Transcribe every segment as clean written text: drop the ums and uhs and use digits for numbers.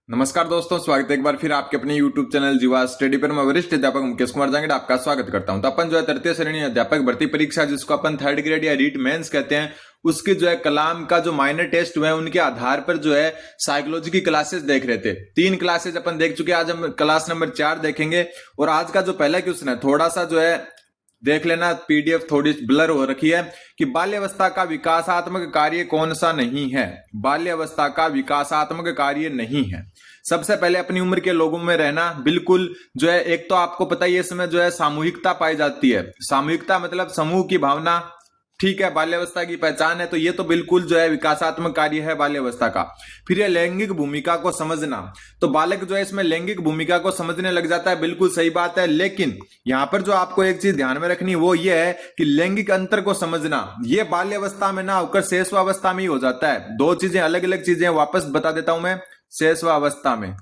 नमस्कार दोस्तों, स्वागत है एक बार फिर आपके अपने YouTube चैनल जीवा स्टडी पर। मैं वरिष्ठ अध्यापक मुकेश कुमार जांगड़ आपका स्वागत करता हूं। तो अपन जो है तृतीय श्रेणी अध्यापक भर्ती परीक्षा, जिसको अपन थर्ड ग्रेड या रीट मेंस कहते हैं, उसके जो है कलाम का जो माइनर टेस्ट हुआ है उनके आधार पर जो है साइकोलॉजी की क्लासेस देख रहे थे। 3 क्लासेस अपन देख चुके हैं। आज हम क्लास नंबर 4 देखेंगे। और आज का जो पहला क्वेश्चन है थोड़ा सा जो है देख लेना, पीडीएफ थोड़ी ब्लर हो रखी है कि बाल्यावस्था का विकासात्मक कार्य कौन सा नहीं है। बाल्यावस्था का विकासात्मक कार्य नहीं है। सबसे पहले अपनी उम्र के लोगों में रहना, बिल्कुल जो है एक तो आपको पता ही है इसमें जो है सामूहिकता पाई जाती है। सामूहिकता मतलब समूह की भावना, ठीक है, बाल्यावस्था की पहचान है। तो ये तो बिल्कुल जो है विकासात्मक कार्य है बाल्यावस्था का। फिर ये लैंगिक भूमिका को समझना, तो बालक जो है इसमें लैंगिक भूमिका को समझने लग जाता है, बिल्कुल सही बात है। लेकिन यहां पर जो आपको एक चीज ध्यान में रखनी वो ये है कि लैंगिक अंतर को समझना ये बाल्यावस्था में ना होकर शैशवावस्था में ही हो जाता है। दो चीजें अलग अलग चीजें, वापस बता देता हूं मैं, शैशवावस्था में,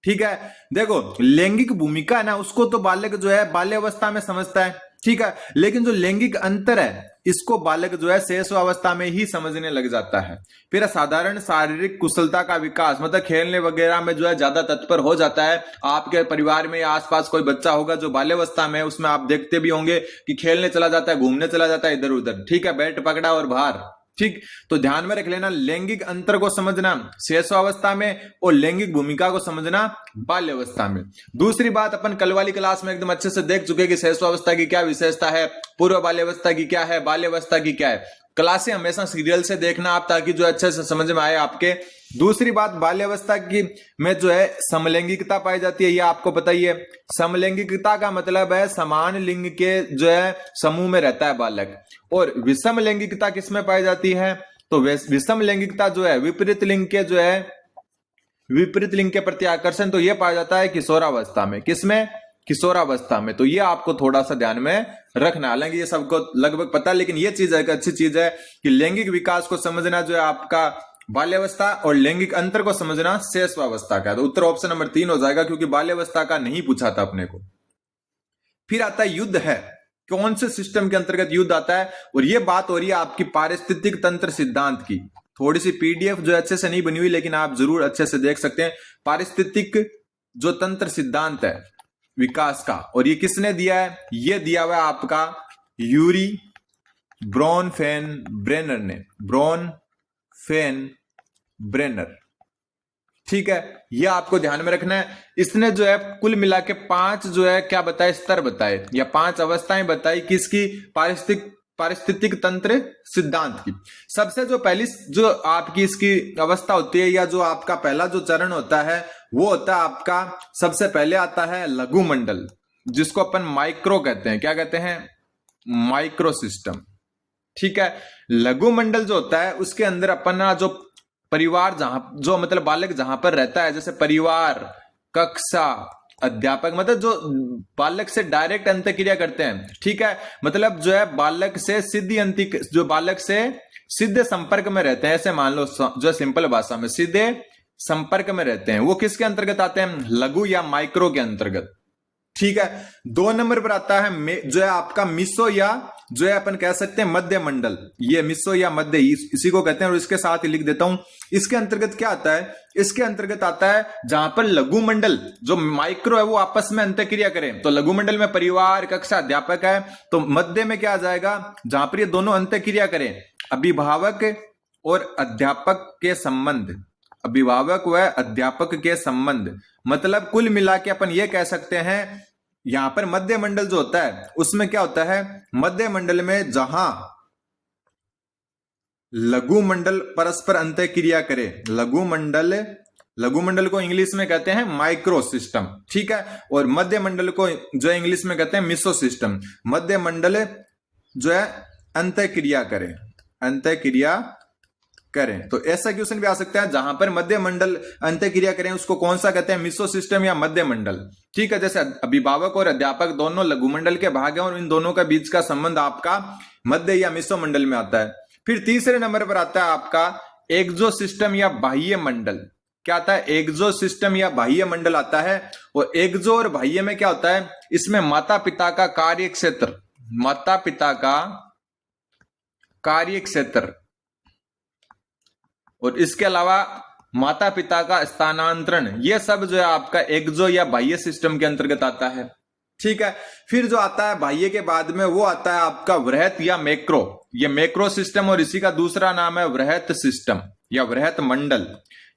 ठीक है। देखो लैंगिक भूमिका है ना, उसको तो बालक जो है बाल्यावस्था में समझता है, ठीक है। लेकिन जो लैंगिक अंतर है इसको बालक जो है शैशवावस्था में ही समझने लग जाता है। फिर साधारण शारीरिक कुशलता का विकास, मतलब खेलने वगैरह में जो है ज्यादा तत्पर हो जाता है। आपके परिवार में या आसपास कोई बच्चा होगा जो बाल्यावस्था में है, उसमें आप देखते भी होंगे कि खेलने चला जाता है, घूमने चला जाता है इधर उधर, ठीक है, बैट पकड़ा और बाहर, ठीक। तो ध्यान में रख लेना, लैंगिक अंतर को समझना शैशवावस्था में और लैंगिक भूमिका को समझना बाल्यावस्था में। दूसरी बात, अपन कल वाली क्लास में एकदम अच्छे से देख चुके कि शैशवावस्था की क्या विशेषता है, पूर्व बाल्यावस्था की क्या है, बाल्यावस्था की क्या है। क्लासें हमेशा सीरियल से देखना आप, ताकि जो अच्छे से समझ में आए आपके। दूसरी बात, बाल्यावस्था की में जो है समलैंगिकता पाई जाती है, ये आपको पता ही है। समलैंगिकता का मतलब है समान लिंग के जो है समूह में रहता है बालक। और विषम लैंगिकता किसमें पाई जाती है, तो विषम लैंगिकता जो है विपरीत लिंग के जो है विपरीत लिंग के प्रति आकर्षण, तो यह पाया जाता है किशोरावस्था में। किसमें? किशोरावस्था में। तो ये आपको थोड़ा सा ध्यान में रखना, हालांकि ये सबको लगभग पता है, लेकिन ये चीज एक अच्छी चीज है कि लैंगिक विकास को समझना जो है आपका बाल्यावस्था और लैंगिक अंतर को समझना शैशवावस्था का। तो उत्तर ऑप्शन नंबर 3 हो जाएगा, क्योंकि बाल्यावस्था का नहीं पूछा था अपने को। फिर आता है युद्ध है, कौन से सिस्टम के अंतर्गत युद्ध आता है, और ये बात हो रही है आपकी पारिस्थितिक तंत्र सिद्धांत की। थोड़ी सी पीडीएफ जो अच्छे से नहीं बनी हुई, लेकिन आप जरूर अच्छे से देख सकते हैं। पारिस्थितिक जो तंत्र सिद्धांत है विकास का, और ये किसने दिया है? ये दिया हुआ है आपका यूरी ब्रॉनफेनब्रेनर ने, ब्रॉनफेनब्रेनर, ठीक है। ये आपको ध्यान में रखना है। इसने जो है कुल मिला के 5 जो है क्या बताए, स्तर बताए या 5 अवस्थाएं बताई किसकी, पारिस्थितिक तंत्र सिद्धांत की। सबसे जो पहली जो आपकी इसकी अवस्था होती है, या जो आपका पहला जो चरण होता है, वो होता है आपका, सबसे पहले आता है लघु मंडल, जिसको अपन माइक्रो कहते हैं। क्या कहते हैं? माइक्रो सिस्टम, ठीक है। लघु मंडल जो होता है उसके अंदर अपना जो परिवार, जहां जो मतलब बालक जहां पर रहता है, जैसे परिवार, कक्षा, अध्यापक, मतलब जो बालक से डायरेक्ट अंतःक्रिया करते हैं, ठीक है। मतलब जो है बालक से सीधी जो बालक से सीधे संपर्क में रहते हैं, ऐसे मान लो, जो सिंपल भाषा में सीधे संपर्क में रहते हैं, वो किसके अंतर्गत आते हैं? लघु या माइक्रो के अंतर्गत, ठीक है। 2 नंबर पर आता है जो है आपका मिसो, या जो है अपन कह सकते हैं मध्य मंडल। ये मिसो या मध्य इसी को कहते हैं, और इसके साथ ही लिख देता हूं। इसके अंतर्गत क्या आता है? इसके अंतर्गत आता है जहां पर लघु मंडल जो माइक्रो है वो आपस में अंतःक्रिया करें। तो लघु मंडल में परिवार, कक्षा, अध्यापक है, तो मध्य में क्या आ जाएगा? जहां पर ये दोनों अंतःक्रिया करें, अभिभावक और अध्यापक के संबंध, अभिभावक व अध्यापक के संबंध। मतलब कुल मिला के अपन ये कह सकते हैं, यहां पर मध्य मंडल जो होता है उसमें क्या होता है? मध्य मंडल में जहां लघु मंडल परस्पर अंतःक्रिया करे, लघु मंडल को इंग्लिश में कहते हैं माइक्रो सिस्टम, ठीक है। और मध्य मंडल को जो इंग्लिश में कहते हैं मिसो सिस्टम। मध्य मंडल जो है अंतःक्रिया करें, तो ऐसा क्वेश्चन भी आ सकता है, जहां पर मध्य मंडल अंतःक्रिया करें उसको कौन सा कहते हैं? मिसो सिस्टम या मध्य मंडल, ठीक है। जैसे अभिभावक और अध्यापक दोनों लघु मंडल के भाग हैं, और इन दोनों के बीच का संबंध आपका मध्य या मिसो मंडल में आता है। फिर तीसरे नंबर पर आता है आपका एक्सो सिस्टम या बाह्य मंडल। क्या आता है? एक्सो सिस्टम या बाह्य मंडल आता है। और एक्सो और बाह्य में क्या होता है? इसमें माता पिता का कार्य क्षेत्र, और इसके अलावा माता पिता का स्थानांतरण, ये सब जो है आपका एक्सो या बाह्य सिस्टम के अंतर्गत आता है। ठीक है, फिर जो आता है बाह्य के बाद में वो आता है आपका वृहत या मैक्रो, ये मैक्रो सिस्टम, और इसी का दूसरा नाम है वृहत सिस्टम या वृहत मंडल।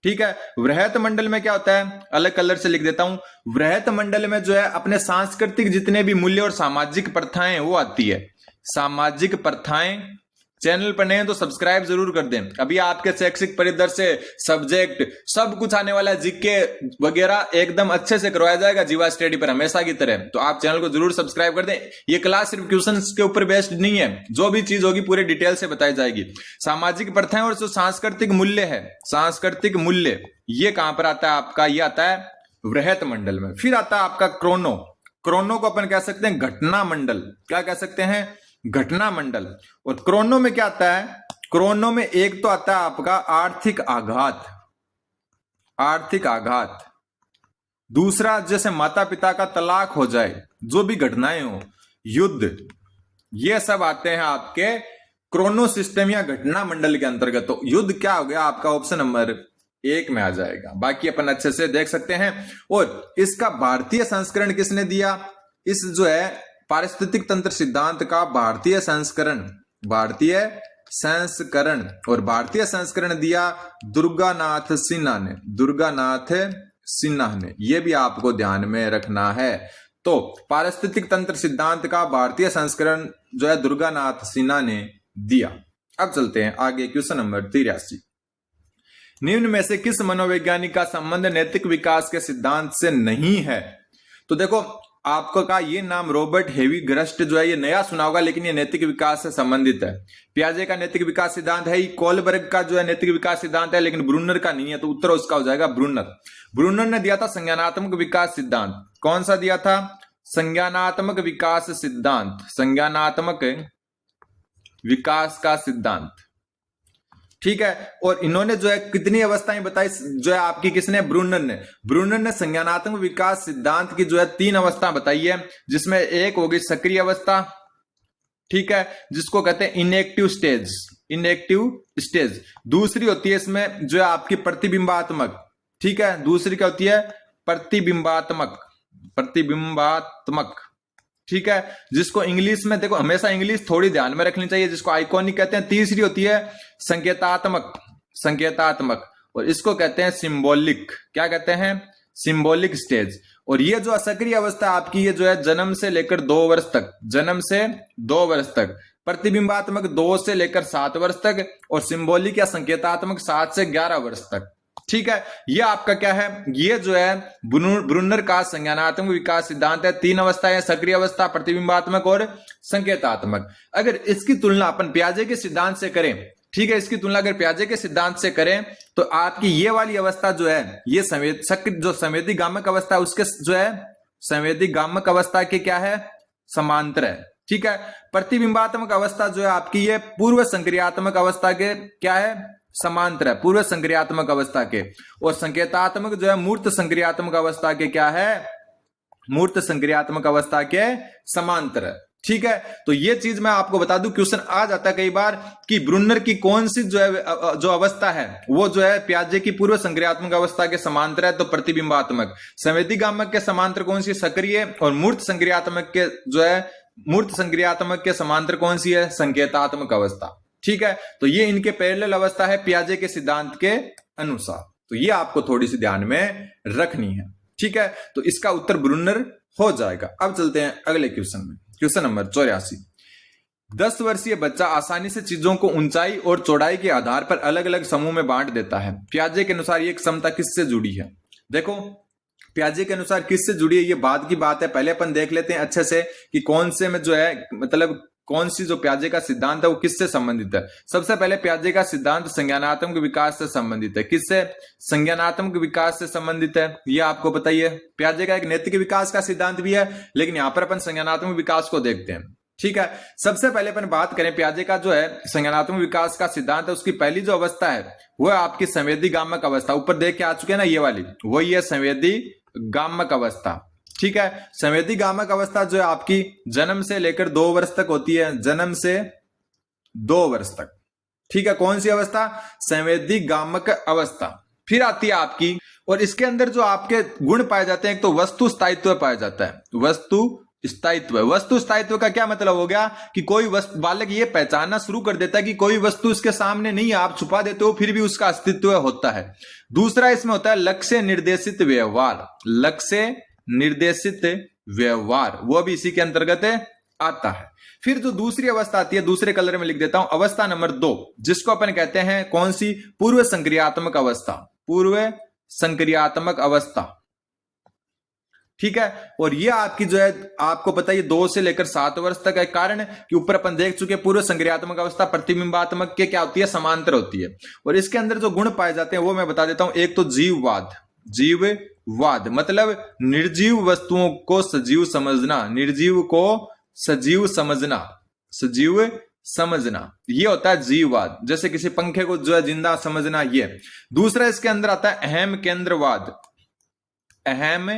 ठीक है, वृहत मंडल में क्या होता है, अलग कलर से लिख देता हूं। वृहत मंडल में जो है अपने सांस्कृतिक जितने भी मूल्य और सामाजिक प्रथाएं वो आती है। सामाजिक प्रथाएं, चैनल पर नए हैं तो सब्सक्राइब जरूर कर दें। अभी आपके शैक्षिक परिदृश्य से सब्जेक्ट सब कुछ आने वाला है, जीके वगैरह एकदम अच्छे से करवाया जाएगा जीवा स्टडी पर हमेशा की तरह, तो आप चैनल को जरूर सब्सक्राइब कर दें। ये क्लास सिर्फ क्वेश्चंस के ऊपर बेस्ड नहीं है, जो भी चीज होगी पूरे डिटेल से बताई जाएगी। सामाजिक प्रथाएं और जो सांस्कृतिक मूल्य है, सांस्कृतिक मूल्य ये कहां पर आता है आपका, ये आता है वृहत मंडल में। फिर आता है आपका क्रोनो, क्रोनो को अपन कह सकते हैं घटना मंडल, क्या कह सकते हैं, घटना मंडल। और क्रोनो में क्या आता है, क्रोनो में एक तो आता है आपका आर्थिक आघात, आर्थिक आघात। दूसरा जैसे माता पिता का तलाक हो जाए, जो भी घटनाएं हो, युद्ध, ये सब आते हैं आपके क्रोनो सिस्टम या घटना मंडल के अंतर्गत। तो युद्ध क्या हो गया आपका, ऑप्शन नंबर 1 में आ जाएगा, बाकी अपन अच्छे से देख सकते हैं। और इसका भारतीय संस्करण किसने दिया, इस जो है पारिस्थितिक तंत्र सिद्धांत का भारतीय संस्करण, भारतीय संस्करण, और भारतीय संस्करण दिया दुर्गानाथ सिन्हा ने, दुर्गानाथ सिन्हा ने, यह भी आपको ध्यान में रखना है। तो पारिस्थितिक तंत्र सिद्धांत का भारतीय संस्करण जो है दुर्गानाथ सिन्हा ने दिया। अब चलते हैं आगे, क्वेश्चन नंबर 83। निम्न में से किस मनोवैज्ञानिक का संबंध नैतिक विकास के सिद्धांत से नहीं है। तो देखो आपको का ये नाम रॉबर्ट हेविग्रस्ट जो है ये नया सुना होगा, लेकिन ये नैतिक विकास से संबंधित है। पियाजे का नैतिक विकास सिद्धांत है, कोलबर्ग का जो है नैतिक विकास सिद्धांत है, लेकिन ब्रूनर का नहीं है, तो उत्तर उसका हो जाएगा ब्रूनर। ब्रूनर ने दिया था संज्ञानात्मक विकास सिद्धांत, कौन सा दिया था, संज्ञानात्मक विकास सिद्धांत, संज्ञानात्मक विकास का सिद्धांत। ठीक है, और इन्होंने जो है कितनी अवस्थाएं बताई, जो है आपकी किसने, ब्रूनर ने। ब्रूनर ने संज्ञानात्मक विकास सिद्धांत की जो है 3 अवस्था बताई है, जिसमें एक होगी सक्रिय अवस्था, ठीक है, जिसको कहते हैं इनएक्टिव स्टेज, इनएक्टिव स्टेज। दूसरी होती है इसमें जो है आपकी प्रतिबिंबात्मक, ठीक है, दूसरी क्या होती है, प्रतिबिंबात्मक, प्रतिबिंबात्मक, ठीक है, जिसको इंग्लिश में देखो हमेशा इंग्लिश थोड़ी ध्यान में रखनी चाहिए, जिसको आइकॉनिक कहते हैं। तीसरी होती है संकेतात्मक, संकेतात्मक, और इसको कहते हैं सिंबॉलिक, क्या कहते हैं, सिंबॉलिक स्टेज। और ये जो असक्रिय अवस्था आपकी ये जो है जन्म से लेकर 2 वर्ष तक, जन्म से 2 वर्ष तक, प्रतिबिंबात्मक 2 से लेकर 7 वर्ष तक, और सिंबॉलिक या संकेतात्मक 7 से 11 वर्ष तक। ठीक है, ये आपका क्या है, ये जो है ब्रूनर का संज्ञानात्मक विकास सिद्धांत है। 3 अवस्थाएं, सक्रिय अवस्था, प्रतिबिंबात्मक और संकेतात्मक। अगर इसकी तुलना अपन पियाजे के सिद्धांत से करें, ठीक है, इसकी तुलना अगर पियाजे के सिद्धांत से करें तो आपकी ये वाली अवस्था जो है ये जो संवेदी गामक अवस्था है उसके जो है संवेदी गामक अवस्था के क्या है, समांतर है। ठीक है, प्रतिबिंबात्मक अवस्था जो है आपकी ये पूर्व संक्रियात्मक अवस्था के क्या है, समांतर है, पूर्व संक्रियात्मक अवस्था के। और संकेतात्मक जो है मूर्त संक्रियात्मक अवस्था के क्या है, मूर्त संक्रियात्मक अवस्था के समांतर है। ठीक है, तो ये चीज मैं आपको बता दूं, क्वेश्चन आ जाता है कई बार कि ब्रूनर की कौन सी जो है जो अवस्था है वो जो है पियाजे की पूर्व संक्रियात्मक अवस्था के समांतर है, तो प्रतिबिंबात्मक। संवेदी गामक के समांतर कौन सी, सक्रिय। और मूर्त संक्रियात्मक के जो है मूर्त संक्रियात्मक के समांतर कौन सी है, संकेतात्मक अवस्था। ठीक है, तो ये इनके पैरेलल अवस्था है पियाजे के सिद्धांत के अनुसार, तो ये आपको थोड़ी सी ध्यान में रखनी है। ठीक है, तो इसका उत्तर ब्रूनर हो जाएगा। अब चलते हैं अगले क्वेश्चन में, क्वेश्चन नंबर 84। 10 वर्षीय बच्चा आसानी से चीजों को ऊंचाई और चौड़ाई के आधार पर अलग अलग समूह में बांट देता है। पियाजे के अनुसार ये क्षमता किससे जुड़ी है। देखो पियाजे के अनुसार किससे जुड़ी है, ये बाद की बात है, पहले अपन देख लेते हैं अच्छे से कि कौन से में जो है मतलब कौन सी जो पियाजे का सिद्धांत है वो किससे संबंधित है। सबसे पहले पियाजे का सिद्धांत संज्ञानात्मक विकास से संबंधित है। किससे, संज्ञानात्मक विकास से संबंधित है, ये आपको पता ही है। पियाजे का एक नैतिक विकास का सिद्धांत भी है, लेकिन यहां पर अपन संज्ञानात्मक विकास को देखते हैं। ठीक है, सबसे पहले अपन बात करें पियाजे का जो है संज्ञानात्मक विकास का सिद्धांत है, उसकी पहली जो अवस्था है वो है आपकी संवेदी गामक अवस्था। ऊपर देख के आ चुके हैं ना, ये वाली वही है संवेदी गामक अवस्था। ठीक है, संवेदी गामक अवस्था जो है आपकी जन्म से लेकर 2 वर्ष तक होती है, जन्म से 2 वर्ष तक। ठीक है, कौन सी अवस्था, संवेदी गामक अवस्था। फिर आती है आपकी, और इसके अंदर जो आपके गुण पाए जाते हैं, एक तो वस्तु स्थायित्व पाया जाता है। वस्तु स्थायित्व का क्या मतलब हो गया कि कोई वस्तु, बालक ये पहचानना शुरू कर देता है कि कोई वस्तु उसके सामने नहीं है, आप छुपा देते हो फिर भी उसका अस्तित्व होता है। दूसरा इसमें होता है लक्ष्य निर्देशित व्यवहार। लक्ष्य निर्देशित व्यवहार वो भी इसी के अंतर्गत आता है। फिर जो दूसरी अवस्था आती है, दूसरे कलर में लिख देता हूं, अवस्था नंबर 2, जिसको अपन कहते हैं कौन सी, पूर्व संक्रियात्मक अवस्था। पूर्व संक्रियात्मक अवस्था, ठीक है। और ये आपकी जो है, आपको पता है 2 से लेकर 7 वर्ष तक है। कारण कि ऊपर अपन देख चुके, पूर्व संक्रियात्मक अवस्था प्रतिबिंबात्मक के क्या होती है, समांतर होती है। और इसके अंदर जो गुण पाए जाते हैं वो मैं बता देता हूं। एक तो जीववाद। जीववाद मतलब निर्जीव वस्तुओं को सजीव समझना, निर्जीव को सजीव समझना, सजीव समझना, ये होता है जीववाद। जैसे किसी पंखे को जो है जिंदा समझना, ये। दूसरा इसके अंदर आता है अहम केंद्रवाद। अहम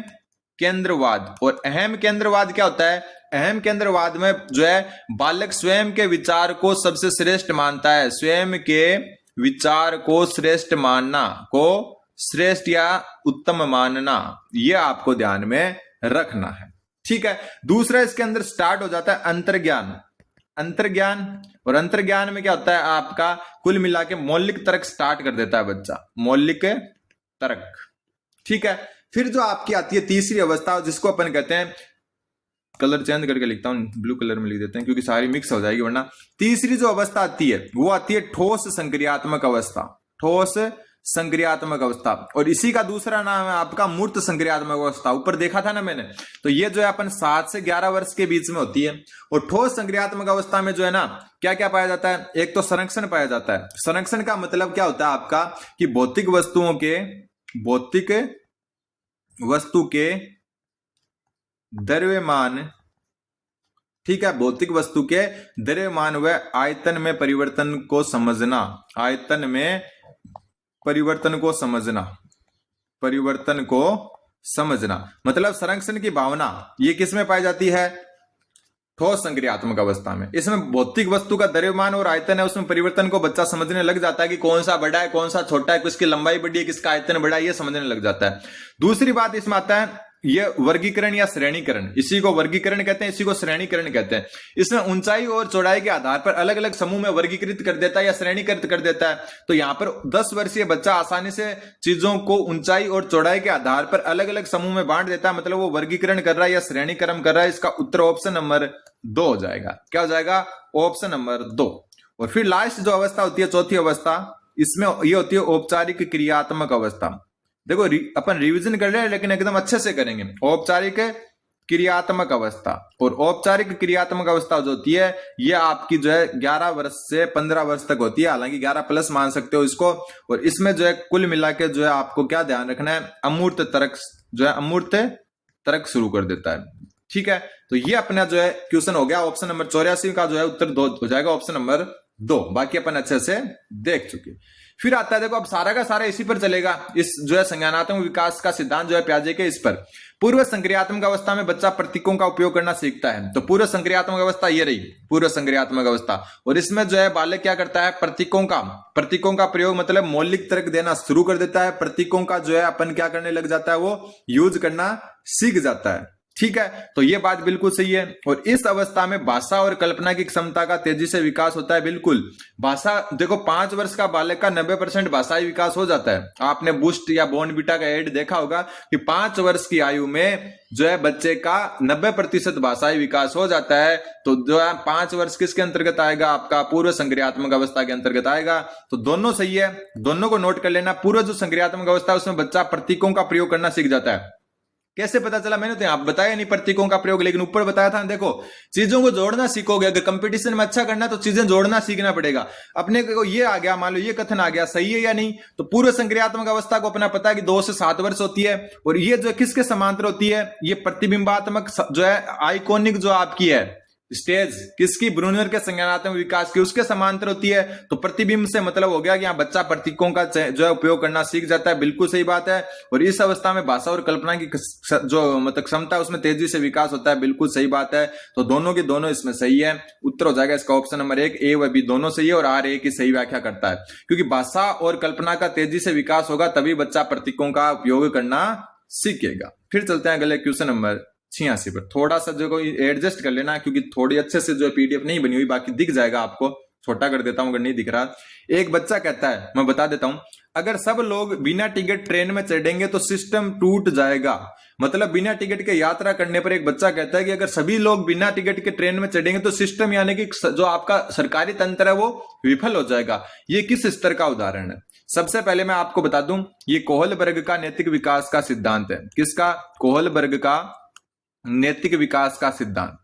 केंद्रवाद। और अहम केंद्रवाद क्या होता है, अहम केंद्रवाद में जो है बालक स्वयं के विचार को सबसे श्रेष्ठ मानता है। स्वयं के विचार को श्रेष्ठ मानना, को श्रेष्ठ या उत्तम मानना, यह आपको ध्यान में रखना है, ठीक है। दूसरा इसके अंदर स्टार्ट हो जाता है अंतर्ज्ञान। अंतर्ज्ञान, और अंतर्ज्ञान में क्या होता है आपका, कुल मिला के मौलिक तर्क स्टार्ट कर देता है बच्चा, मौलिक तर्क, ठीक है। फिर जो आपकी आती है तीसरी अवस्था, जिसको अपन कहते हैं, कलर चेंज करके लिखता हूं, ब्लू कलर में लिख देते हैं क्योंकि सारी मिक्स हो जाएगी वरना। तीसरी जो अवस्था आती है वो आती है ठोस संक्रियात्मक अवस्था। ठोस संक्रियात्मक अवस्था, और इसी का दूसरा नाम है आपका मूर्त संक्रियात्मक अवस्था। ऊपर देखा था ना मैंने, तो ये जो है अपन 7 से 11 वर्ष के बीच में होती है। और ठोस संक्रियात्मक अवस्था में जो है ना, क्या क्या पाया जाता है, एक तो संरक्षण पाया जाता है। संरक्षण का मतलब क्या होता है आपका, कि भौतिक वस्तु के द्रव्यमान, ठीक है, भौतिक वस्तु के द्रव्यमान व आयतन में परिवर्तन को समझना। आयतन में परिवर्तन को समझना, परिवर्तन को समझना, मतलब संरक्षण की भावना, ये किस में पाई जाती है, ठोस संक्रियात्मक अवस्था में। इसमें भौतिक वस्तु का द्रव्यमान और आयतन है, उसमें परिवर्तन को बच्चा समझने लग जाता है कि कौन सा बड़ा है, कौन सा छोटा है, किसकी लंबाई बड़ी है, किसका आयतन बड़ा है, ये समझने लग जाता है। दूसरी बात इसमें आता है ये वर्गीकरण या श्रेणीकरण। इसी को वर्गीकरण कहते हैं, इसी को श्रेणीकरण कहते हैं। इसमें ऊंचाई और चौड़ाई के आधार पर अलग अलग समूह में वर्गीकृत कर देता है या श्रेणीकृत कर देता है। तो यहां पर 10 वर्षीय बच्चा आसानी से चीजों को ऊंचाई और चौड़ाई के आधार पर अलग अलग समूह में बांट देता है, मतलब वो वर्गीकरण कर रहा है या श्रेणीकरण कर रहा है। इसका उत्तर ऑप्शन नंबर 2 हो जाएगा। क्या हो जाएगा, ऑप्शन नंबर 2। और फिर लास्ट जो अवस्था होती है, चौथी अवस्था, इसमें ये होती है औपचारिक क्रियात्मक अवस्था। देखो अपन रिवीजन कर रहे हैं लेकिन एकदम अच्छे से करेंगे। औपचारिक क्रियात्मक अवस्था, और औपचारिक क्रियात्मक अवस्था जो होती है ये आपकी जो है 11 वर्ष से 15 वर्ष तक होती है, हालांकि 11 प्लस मान सकते हो इसको। और इसमें जो है कुल मिला के जो है आपको क्या ध्यान रखना है, अमूर्त तर्क जो है अमूर्त तर्क शुरू कर देता है, ठीक है। तो ये अपना जो है क्वेश्चन हो गया। ऑप्शन नंबर 84 का जो है उत्तर 2 हो जाएगा, ऑप्शन नंबर 2। बाकी अपन अच्छे से देख चुके। फिर आता है, देखो अब सारा का सारा इसी पर चलेगा, इस जो है संज्ञानात्मक विकास का सिद्धांत जो है प्याजे के, इस पर। पूर्व संक्रियात्मक अवस्था में बच्चा प्रतीकों का उपयोग करना सीखता है। तो पूर्व संक्रियात्मक अवस्था ये रही, पूर्व संक्रियात्मक अवस्था। और इसमें जो है बालक क्या करता है, प्रतीकों का प्रयोग मतलब मौलिक तर्क देना शुरू कर देता है। प्रतीकों का जो है अपन क्या करने लग जाता है, वो यूज करना सीख जाता है, ठीक है। तो ये बात बिल्कुल सही है। और इस अवस्था में भाषा और कल्पना की क्षमता का तेजी से विकास होता है। बिल्कुल भाषा, देखो 5 वर्ष का बालक का 90% भाषाई विकास हो जाता है। आपने बूस्ट या बॉर्नविटा का एड देखा होगा कि 5 वर्ष की आयु में जो है बच्चे का 90% भाषाई विकास हो जाता है। तो जो है 5 वर्ष किसके अंतर्गत आएगा, आपका पूर्व संक्रियात्मक अवस्था के अंतर्गत आएगा। तो दोनों सही है, दोनों को नोट कर लेना। पूर्व जो संक्रियात्मक अवस्था है उसमें बच्चा प्रतीकों का प्रयोग करना सीख जाता है। कैसे पता चला, मैंने तो आप बताया नहीं प्रतीकों का प्रयोग, लेकिन ऊपर बताया था। देखो चीजों को जोड़ना सीखोगे, अगर कंपटीशन में अच्छा करना तो चीजें जोड़ना सीखना पड़ेगा। अपने को ये आ गया, मान लो ये कथन आ गया, सही है या नहीं। तो पूर्व संक्रियात्मक अवस्था को अपना पता है कि 2 से 7 वर्ष होती है। और ये जो किसके समांतर होती है, ये प्रतिबिंबात्मक जो है आइकॉनिक जो आपकी है, स्टेज किसकी, ब्रूनर के संज्ञानात्मक विकास की, उसके समांतर होती है। तो प्रतिबिंब से मतलब हो गया कि यहाँ बच्चा प्रतीकों का जो है उपयोग करना सीख जाता है, बिल्कुल सही बात है। और इस अवस्था में भाषा और कल्पना की जो मतलब क्षमता उसमें तेजी से विकास होता है, बिल्कुल सही बात है। तो दोनों के दोनों इसमें सही है। उत्तर हो जाएगा इसका ऑप्शन नंबर 1, ए व बी दोनों सही है और आर ए की सही व्याख्या करता है। क्योंकि भाषा और कल्पना का तेजी से विकास होगा तभी बच्चा प्रतीकों का उपयोग करना सीखेगा। फिर चलते हैं अगले क्वेश्चन नंबर 86 पर। थोड़ा सा जो एडजस्ट कर लेना क्योंकि थोड़ी अच्छे से जो पीडीएफ नहीं बनी हुई, बाकी दिख जाएगा आपको, छोटा कर देता हूं अगर नहीं दिख रहा। एक बच्चा कहता है, मैं बता देता हूं, अगर सब लोग बिना टिकट ट्रेन में चढ़ेंगे तो सिस्टम टूट जाएगा। मतलब बिना टिकट के यात्रा करने पर एक बच्चा कहता है कि अगर सभी लोग बिना टिकट के ट्रेन में चढ़ेंगे तो सिस्टम यानी कि जो आपका सरकारी तंत्र है वो विफल हो जाएगा। ये किस स्तर का उदाहरण है? सबसे पहले मैं आपको बता दूं, ये कोहलबर्ग का नैतिक विकास का सिद्धांत है। किसका? कोहलबर्ग का नैतिक विकास का सिद्धांत,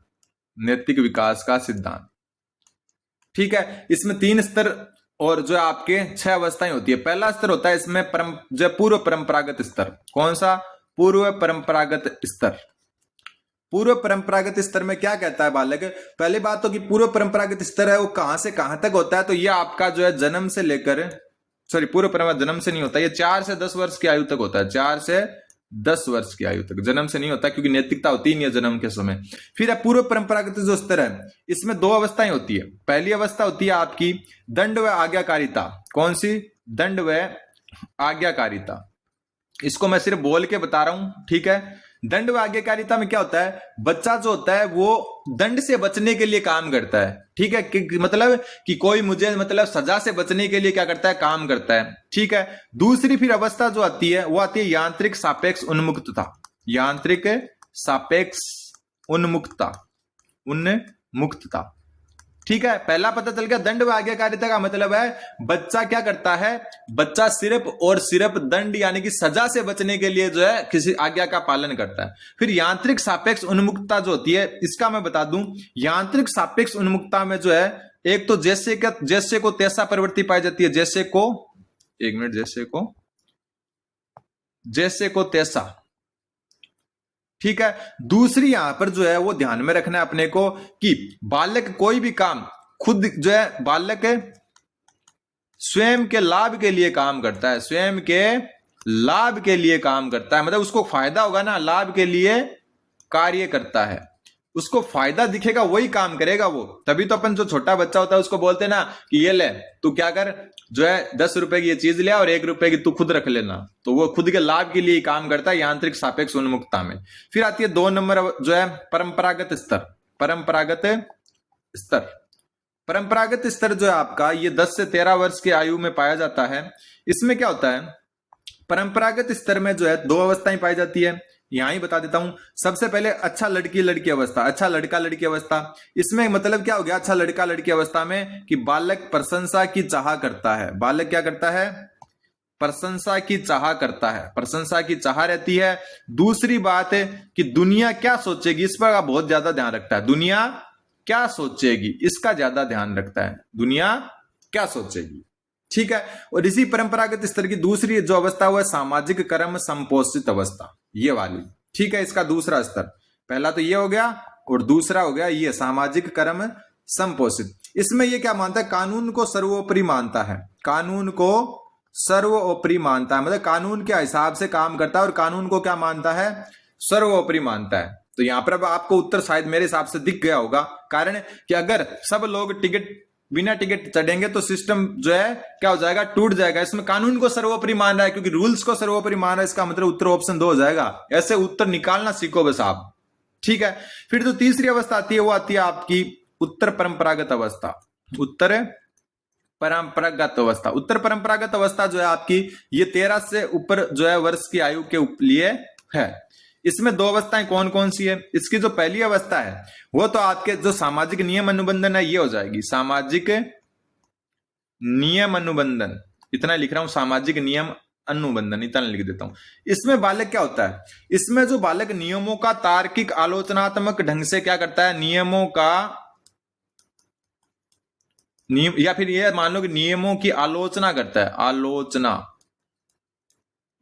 नैतिक विकास का सिद्धांत। ठीक है, इसमें 3 स्तर और जो आपके 6 अवस्थाएं होती है। पहला स्तर होता है इसमें जो पूर्व परंपरागत स्तर। कौन सा? पूर्व परंपरागत स्तर। पूर्व परंपरागत स्तर में क्या कहता है बालक? पहली बात तो कि पूर्व परंपरागत स्तर है वो कहां से कहां तक होता है, तो ये आपका जो है जन्म से लेकर, सॉरी पूर्व परंपरा जन्म से नहीं होता, ये 4 से 10 वर्ष की आयु तक होता है। 4 से 10 वर्ष की आयु तक, जन्म से नहीं होता क्योंकि नैतिकता होती नहीं है जन्म के समय। फिर पूर्व परंपरागत जो स्तर है इसमें 2 अवस्थाएं होती है। पहली अवस्था होती है आपकी दंड व आज्ञाकारिता। कौन सी? दंड व आज्ञाकारिता। इसको मैं सिर्फ बोल के बता रहा हूं, ठीक है। दंड व आज्ञाकारिता में क्या होता है? बच्चा जो होता है वो दंड से बचने के लिए काम करता है, ठीक है, मतलब कि कोई मुझे मतलब सजा से बचने के लिए क्या करता है? काम करता है, ठीक है। दूसरी फिर अवस्था जो आती है वो आती है यांत्रिक सापेक्ष उन्मुक्तता। यांत्रिक सापेक्ष उन्मुक्तता, उन्मुक्तता, ठीक है। पहला पता चल गया। दंड व आज्ञाकारिता का मतलब है बच्चा क्या करता है? बच्चा सिर्फ और सिर्फ दंड यानी कि सजा से बचने के लिए जो है किसी आज्ञा का पालन करता है। फिर यांत्रिक सापेक्ष उन्मुक्तता जो होती है, इसका मैं बता दूं, यांत्रिक सापेक्ष उन्मुक्तता में जो है एक तो जैसे को तैसा प्रवृत्ति पाई जाती है। जैसे को, एक मिनट, जैसे को तैसा, ठीक है। दूसरी यहां पर जो है वो ध्यान में रखना है अपने को कि बालक कोई भी काम खुद जो है बालक स्वयं के लाभ के लिए काम करता है, स्वयं के लाभ के लिए काम करता है। मतलब उसको फायदा होगा ना, लाभ के लिए कार्य करता है, उसको फायदा दिखेगा वही काम करेगा वो। तभी तो अपन जो छोटा बच्चा होता है उसको बोलते हैं ना कि ये ले तू क्या कर, जो है 10 रुपए की ये चीज ले और 1 रुपए की तू खुद रख लेना। तो वो खुद के लाभ के लिए काम करता है यांत्रिक सापेक्ष उन्मुक्तता में। फिर आती है 2 नंबर जो है परंपरागत स्तर। परंपरागत स्तर, परंपरागत स्तर जो है आपका ये 10 से 13 वर्ष की आयु में पाया जाता है। इसमें क्या होता है? परंपरागत स्तर में जो है 2 अवस्थाएं पाई जाती है, यहां ही बता देता हूं। सबसे पहले अच्छा लड़की लड़की अवस्था, अच्छा लड़का लड़की अवस्था। इसमें मतलब क्या हो गया? अच्छा लड़का लड़की अवस्था में कि बालक प्रशंसा की चाह करता है। बालक क्या करता है? प्रशंसा की चाह करता है, प्रशंसा की चाह रहती है। दूसरी बात है कि दुनिया क्या सोचेगी, इस पर बहुत ज्यादा ध्यान रखता है। दुनिया क्या सोचेगी, इसका ज्यादा ध्यान रखता है, दुनिया क्या सोचेगी, ठीक है। और इसी परंपरागत स्तर की दूसरी जो अवस्था हुआ है सामाजिक कर्म संपोषित अवस्था, ये वाली, ठीक है। इसका दूसरा स्तर, पहला तो ये हो गया और दूसरा हो गया ये सामाजिक कर्म संपोषित। इसमें ये क्या मानता है? कानून को सर्वोपरि मानता है, कानून को सर्वोपरि मानता है, मतलब कानून के हिसाब से काम करता है और कानून को क्या मानता है? सर्वोपरि मानता है। तो यहां पर अब आपको उत्तर शायद मेरे हिसाब से दिख गया होगा। कारण कि अगर सब लोग बिना टिकट चढ़ेंगे तो सिस्टम जो है क्या हो जाएगा? टूट जाएगा। इसमें कानून को सर्वोपरि मान रहा है क्योंकि रूल्स को सर्वोपरि मान रहा है, इसका मतलब उत्तर ऑप्शन 2 हो जाएगा। ऐसे उत्तर निकालना सीखो बस आप, ठीक है। फिर जो तीसरी अवस्था आती है वो आती है आपकी उत्तर परंपरागत अवस्था। उत्तर परंपरागत अवस्था, उत्तर परंपरागत अवस्था जो है आपकी ये 13 से ऊपर जो है वर्ष की आयु के लिए है। इसमें 2 अवस्थाएं कौन कौन सी है? इसकी जो पहली अवस्था है वो तो आपके जो सामाजिक नियम अनुबंधन है ये हो जाएगी, सामाजिक नियम अनुबंधन, इतना लिख रहा हूं, सामाजिक नियम अनुबंधन इतना लिख देता हूं। इसमें बालक क्या होता है? इसमें जो बालक नियमों का तार्किक आलोचनात्मक ढंग से क्या करता है? नियमों का या फिर ये मान लो कि नियमों की आलोचना करता है, आलोचना,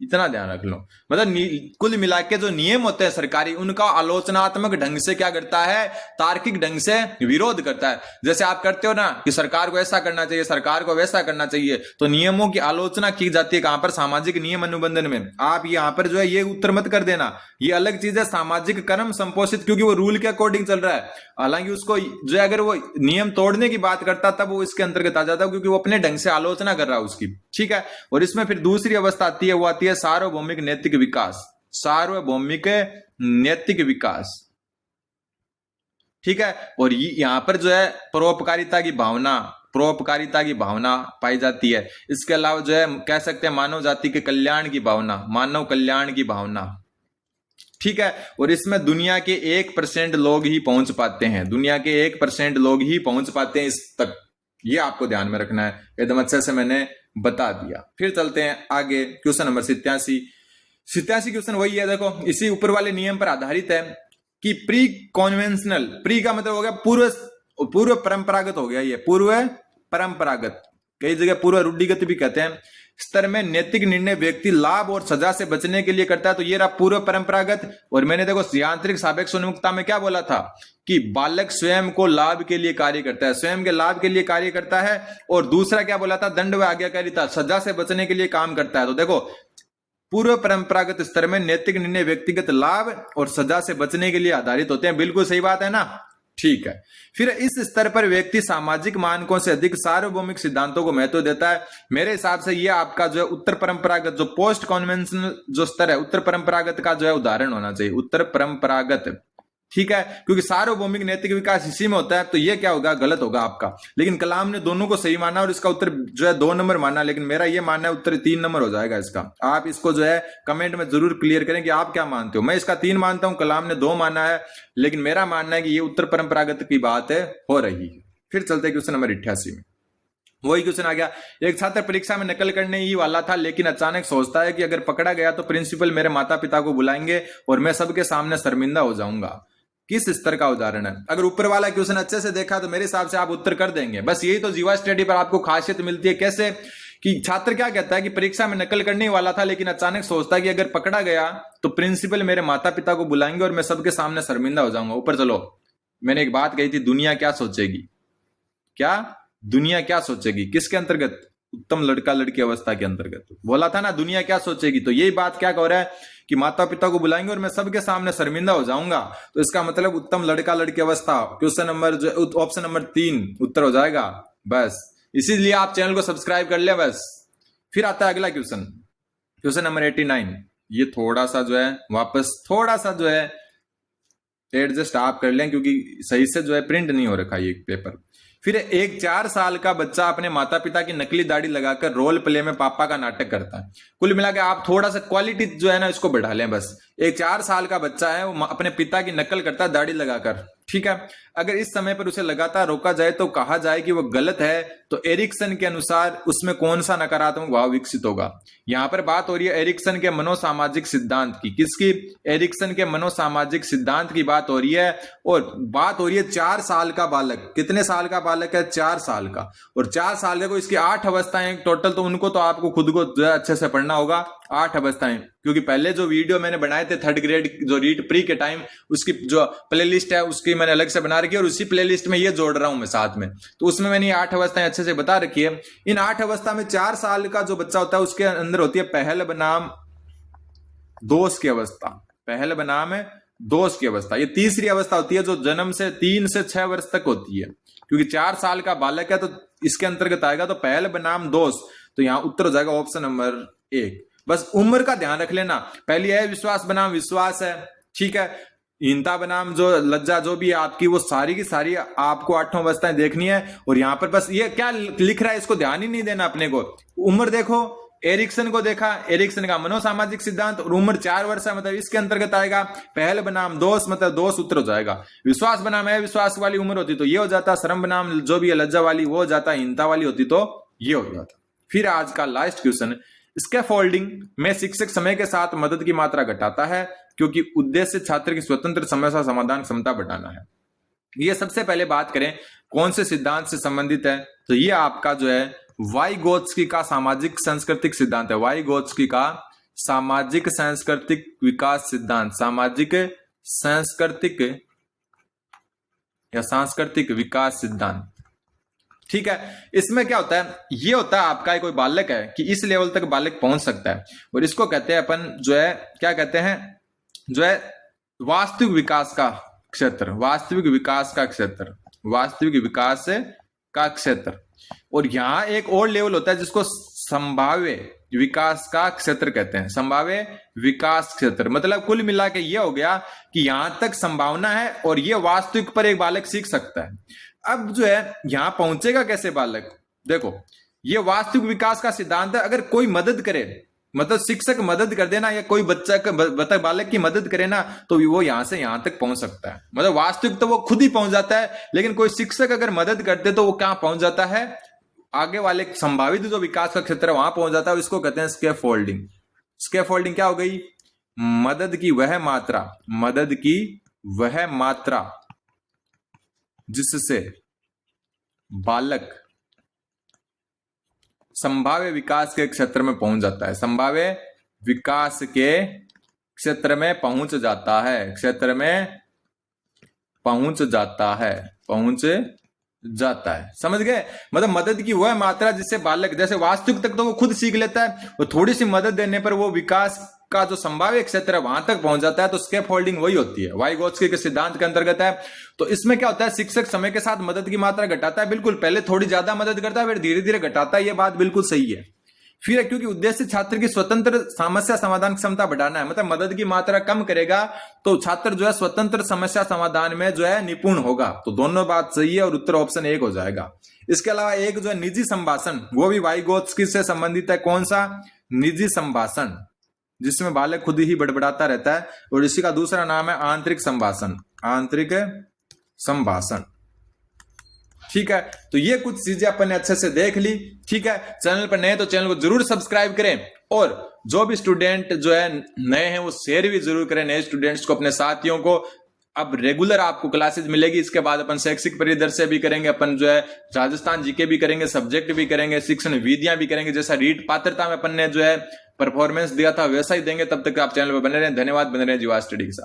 इतना ध्यान रख लो। मतलब कुल मिला के जो नियम होते हैं सरकारी, उनका आलोचनात्मक ढंग से क्या करता है, तार्किक ढंग से विरोध करता है। जैसे आप करते हो ना कि सरकार को ऐसा करना चाहिए, सरकार को वैसा करना चाहिए, तो नियमों की आलोचना की जाती है कहां पर, सामाजिक नियम अनुबंधन में। आप यहां पर जो है ये उत्तर मत कर देना, ये अलग चीज है, सामाजिक कर्म संपोषित, क्योंकि वो रूल के अकॉर्डिंग चल रहा है। हालांकि उसको जो अगर वो नियम तोड़ने की बात करता तब वो इसके अंतर्गत आ जाता, क्योंकि वो अपने ढंग से आलोचना कर रहा है उसकी। ठीक है। और इसमें फिर दूसरी अवस्था आती है, वो आती है सार्वभौमिक नैतिक विकास। सार्वभौमिक नैतिक विकास, ठीक है। और यहां पर जो है परोपकारिता की भावना, परोपकारिता की भावना पाई जाती है। इसके अलावा जो है कह सकते हैं मानव जाति के कल्याण की भावना, मानव कल्याण की भावना, ठीक है। और इसमें दुनिया के 1% लोग ही पहुंच पाते हैं, दुनिया के 1% लोग ही पहुंच पाते हैं इस तक, ये आपको ध्यान में रखना है। एकदम अच्छे से मैंने बता दिया। फिर चलते हैं आगे, क्वेश्चन नंबर 87 क्वेश्चन वही है, देखो इसी ऊपर वाले नियम पर आधारित है कि प्री कॉन्वेंशनल, प्री का मतलब हो गया पूर्व परंपरागत हो गया, ये पूर्व परंपरागत, कई जगह पूर्व रूढ़िगत भी कहते हैं, स्तर में नैतिक निर्णय व्यक्ति लाभ और सजा से बचने के लिए करता है, तो ये रहा पूर्व परंपरागत। और मैंने देखो यांत्रिक सापेक्ष उन्मुखता में क्या बोला था कि बालक स्वयं को लाभ के लिए कार्य करता है, स्वयं के लाभ के लिए कार्य करता है। और दूसरा क्या बोला था, दंड व आज्ञाकारिता, सजा से बचने के लिए काम करता है। तो देखो पूर्व परंपरागत स्तर में नैतिक निर्णय व्यक्तिगत लाभ और सजा से बचने के लिए आधारित होते हैं, बिल्कुल सही बात है ना, ठीक है। फिर इस स्तर पर व्यक्ति सामाजिक मानकों से अधिक सार्वभौमिक सिद्धांतों को महत्व देता है। मेरे हिसाब से ये आपका जो है उत्तर परंपरागत, जो पोस्ट कॉन्वेंशनल जो स्तर है, उत्तर परंपरागत का जो है उदाहरण होना चाहिए, उत्तर परंपरागत, ठीक है। क्योंकि सार्वभौमिक नैतिक विकास इसी में होता है, तो ये क्या होगा, गलत होगा आपका। लेकिन कलाम ने दोनों को सही माना और इसका उत्तर जो है 2 नंबर माना, लेकिन मेरा ये मानना है उत्तर 3 नंबर हो जाएगा इसका। आप इसको जो है कमेंट में जरूर क्लियर करें कि आप क्या मानते हो। मैं इसका 3 मानता हूं, कलाम ने 2 माना है, लेकिन मेरा मानना है कि ये उत्तर परंपरागत की बात है, हो रही है। फिर चलते क्वेश्चन नंबर 88 में, वही क्वेश्चन आ गया। एक छात्र परीक्षा में नकल करने ही वाला था, लेकिन अचानक सोचता है कि अगर पकड़ा गया तो प्रिंसिपल मेरे माता पिता को बुलाएंगे और मैं सबके सामने शर्मिंदा हो जाऊंगा। किस स्तर का उदाहरण है? अगर ऊपर वाला क्वेश्चन अच्छे से देखा तो मेरे हिसाब से आप उत्तर कर देंगे। बस यही तो जीवा स्टडी पर आपको खासियत मिलती है। कैसे कि छात्र क्या कहता है कि परीक्षा में नकल करने वाला था, लेकिन अचानक सोचता है कि अगर पकड़ा गया तो प्रिंसिपल मेरे माता पिता को बुलाएंगे और मैं सबके सामने शर्मिंदा हो जाऊंगा। ऊपर चलो, मैंने एक बात कही थी, दुनिया क्या सोचेगी, क्या दुनिया क्या सोचेगी, किसके अंतर्गत, उत्तम लड़का लड़की अवस्था के अंतर्गत बोला था ना, दुनिया क्या सोचेगी। तो यही बात क्या कह रहा है कि माता पिता को बुलाएंगे और मैं सबके सामने शर्मिंदा हो जाऊंगा। तो इसका मतलब उत्तम लड़का लड़की अवस्था, क्वेश्चन नंबर जो ऑप्शन नंबर 3 उत्तर हो जाएगा। बस इसीलिए आप चैनल को सब्सक्राइब कर ले बस। फिर आता है अगला क्वेश्चन, क्वेश्चन नंबर 89। ये थोड़ा सा जो है वापस थोड़ा सा जो है एडजस्ट आप कर लें, क्योंकि सही से जो है प्रिंट नहीं हो रखा ये पेपर। फिर एक 4 साल का बच्चा अपने माता पिता की नकली दाढ़ी लगाकर रोल प्ले में पापा का नाटक करता है। कुल मिला के आप थोड़ा सा क्वालिटी जो है ना इसको बढ़ा लें बस। एक 4 साल का बच्चा है, वो अपने पिता की नकल करता है दाढ़ी लगाकर, ठीक है। अगर इस समय पर उसे लगातार रोका जाए तो कहा जाए कि वो गलत है, तो एरिक्सन के अनुसार उसमें कौन सा नकारात्मक भाव विकसित होगा? यहां पर बात हो रही है एरिक्सन के मनोसामाजिक सिद्धांत की। किसकी? एरिक्सन के मनोसामाजिक सिद्धांत की बात हो रही है। और बात हो रही है 4 साल का बालक। कितने साल का बालक है? 4 साल का। और 4 साल को इसकी 8 अवस्थाएं टोटल, तो उनको तो आपको खुद को जो है अच्छे से पढ़ना होगा। 8 अवस्थाएं, क्योंकि पहले जो वीडियो मैंने बनाए थे 3rd ग्रेड जो रीट प्री के टाइम, उसकी जो प्लेलिस्ट है उसकी मैंने अलग से बना रखी है और उसी प्लेलिस्ट में ये जोड़ रहा हूं मैं साथ में। तो उसमें मैंने 8 अवस्थाएं अच्छे से बता रखी है। इन 8 अवस्था में 4 साल का जो बच्चा होता है उसके अंदर होती है पहल बनाम दोष की अवस्था। पहल बनाम दोष की अवस्था, ये तीसरी अवस्था होती है जो जन्म से 3 से 6 वर्ष तक होती है। क्योंकि 4 साल का बालक है तो इसके अंतर्गत आएगा तो पहल बनाम दोष। तो यहां उत्तर हो जाएगा ऑप्शन नंबर 1। बस उम्र का ध्यान रख लेना। पहली है विश्वास बनाम विश्वास है, ठीक है। हीनता बनाम जो लज्जा जो भी है आपकी, वो सारी की सारी आपको 8 अवस्थाएं देखनी है। और यहां पर बस ये क्या लिख रहा है इसको ध्यान ही नहीं देना अपने को। उम्र देखो, एरिक्सन को देखा, एरिक्सन का मनोसामाजिक सिद्धांत, और उम्र 4 वर्ष है मतलब इसके अंतर्गत आएगा। पहल बनाम दोष मतलब दोष उत्तर हो जाएगा। विश्वास बनाम अविश्वास वाली उम्र होती तो ये हो जाता। शर्म बनाम जो भी है लज्जा वाली वो हो जाता। हिंता वाली होती तो ये हो जाता। फिर आज का लास्ट क्वेश्चन, स्कैफोल्डिंग में शिक्षक समय के साथ मदद की मात्रा घटाता है क्योंकि उद्देश्य छात्र की स्वतंत्र समस्या समाधान क्षमता बढ़ाना है। ये सबसे पहले बात करें कौन से सिद्धांत से संबंधित है, तो ये आपका जो है वाइगोत्स्की का सामाजिक सांस्कृतिक सिद्धांत है। वाइगोत्स्की का सामाजिक सांस्कृतिक विकास सिद्धांत, सामाजिक सांस्कृतिक या सांस्कृतिक विकास सिद्धांत। ठीक है, इसमें क्या होता है, ये होता है आपका कोई बालक है कि इस लेवल तक बालक पहुंच सकता है, और इसको कहते हैं अपन जो है क्या कहते हैं, जो है वास्तविक विकास का क्षेत्र, वास्तविक विकास का क्षेत्र, वास्तविक विकास का क्षेत्र। और यहां एक और लेवल होता है जिसको संभाव्य विकास का क्षेत्र कहते हैं, संभाव्य विकास क्षेत्र। मतलब कुल मिला के ये हो गया कि यहां तक संभावना है और ये वास्तविक पर एक बालक सीख सकता है। अब जो है यहां पहुंचेगा कैसे बालक, देखो ये वास्तविक विकास का सिद्धांत है। अगर कोई मदद करे, मतलब शिक्षक मदद कर देना या कोई बच्चा बालक की मदद करे ना, तो वो यहां से यहां तक पहुंच सकता है। मतलब वास्तविक तो वो खुद ही पहुंच जाता है, लेकिन कोई शिक्षक अगर मदद करते तो वो कहां पहुंच जाता है, आगे वाले संभावित जो विकास का क्षेत्र है वहां पहुंच जाता है। इसको कहते हैं स्कैफोल्डिंग। स्कैफोल्डिंग क्या हो गई, मदद की वह मात्रा, मदद की वह मात्रा जिससे बालक संभाव्य विकास के क्षेत्र में पहुंच जाता है, संभाव्य विकास के क्षेत्र में पहुंच जाता है, क्षेत्र में पहुंच जाता है, पहुंच जाता है। समझ गए, मतलब मदद की वह मात्रा जिससे बालक, जैसे वास्तविक तक तो वो खुद सीख लेता है, और थोड़ी सी मदद देने पर वो विकास का जो संभाव्य क्षेत्र है वहां तक पहुंच जाता है। तो स्कैफोल्डिंग वही होती है, वाइगोत्स्की के सिद्धांत के अंतर्गत है। तो इसमें क्या होता है, शिक्षक समय के साथ मदद की मात्रा घटाता है, बिल्कुल पहले थोड़ी ज्यादा मदद करता है फिर धीरे धीरे घटाता है, ये बात बिल्कुल सही है। फिर क्योंकि उद्देश्य छात्र की स्वतंत्र समस्या समाधान क्षमता बढ़ाना है, मतलब मदद की मात्रा कम करेगा तो छात्र जो है स्वतंत्र समस्या समाधान में जो है निपुण होगा। तो दोनों बात सही है और उत्तर ऑप्शन 1 हो जाएगा। इसके अलावा एक जो है निजी संभाषण, वो भी वाइगोत्स्की से संबंधित है। कौन सा, निजी संभाषण, जिसमें बालक खुद ही बड़बड़ाता रहता है, और इसी का दूसरा नाम है आंतरिक संभाषण, आंतरिक संभाषण। ठीक है, तो ये कुछ चीजें अपन ने अच्छे से देख ली। ठीक है, चैनल पर नए तो चैनल को जरूर सब्सक्राइब करें, और जो भी स्टूडेंट जो है नए हैं वो शेयर भी जरूर करें नए स्टूडेंट्स को, अपने साथियों को। अब रेगुलर आपको क्लासेस मिलेगी, इसके बाद अपन शैक्षिक परिदृश्य भी करेंगे, अपन जो है राजस्थान जीके भी करेंगे, सब्जेक्ट भी करेंगे, शिक्षण विधियां भी करेंगे। जैसा रीट पात्रता में अपन ने जो है परफॉर्मेंस दिया था वैसा ही देंगे। तब तक आप चैनल पर बने रहें। धन्यवाद, बने रहें जीवा स्टडी के साथ।